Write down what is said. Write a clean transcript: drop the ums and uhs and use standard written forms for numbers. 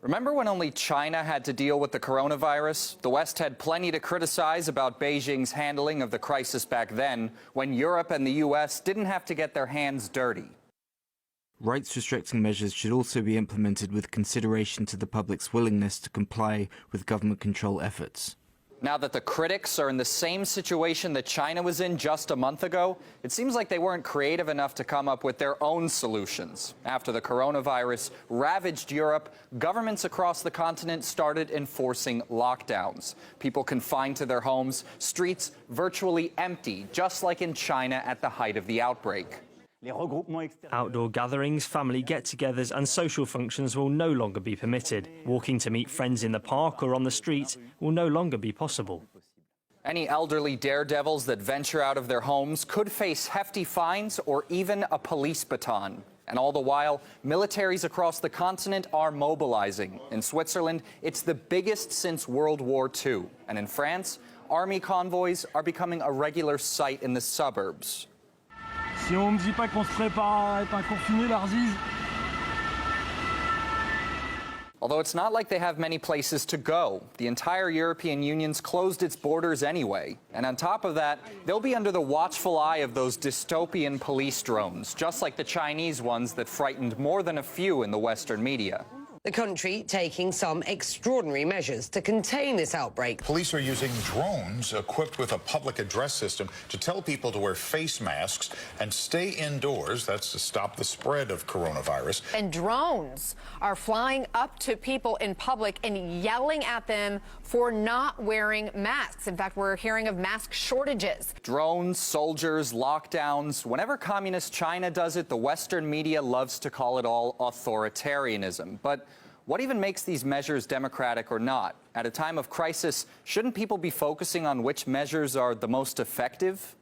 Remember when only China had to deal with the coronavirus? The West had plenty to criticize about Beijing's handling of the crisis back then, when Europe and the US didn't have to get their hands dirty. Rights-restricting measures should also be implemented with consideration to the public's willingness to comply with government control efforts. Now that the critics are in the same situation that China was in just a month ago, it seems like they weren't creative enough to come up with their own solutions. After the coronavirus ravaged Europe, governments across the continent started enforcing lockdowns. People confined to their homes, streets virtually empty, just like in China at the height of the outbreak. Outdoor gatherings, family get-togethers and social functions will no longer be permitted. Walking to meet friends in the park or on the street will no longer be possible. Any elderly daredevils that venture out of their homes could face hefty fines or even a police baton. And all the while, militaries across the continent are mobilizing. In Switzerland, it's the biggest since World War II. And in France, army convoys are becoming a regular sight in the suburbs. Si on me dit pas qu'on se prépare à être confiné, l'Arzise. Although it's not like they have many places to go. The entire European Union's closed its borders anyway. And on top of that, they'll be under the watchful eye of those dystopian police drones, just like the Chinese ones that frightened more than a few in the Western media. The country taking some extraordinary measures to contain this outbreak. Police are using drones equipped with a public address system to tell people to wear face masks and stay indoors. That's to stop the spread of coronavirus. And drones are flying up to people in public and yelling at them for not wearing masks. In fact, we're hearing of mask shortages. Drones, soldiers, lockdowns. Whenever communist China does it, the Western media loves to call it all authoritarianism. But what even makes these measures democratic or not? At a time of crisis, shouldn't people be focusing on which measures are the most effective?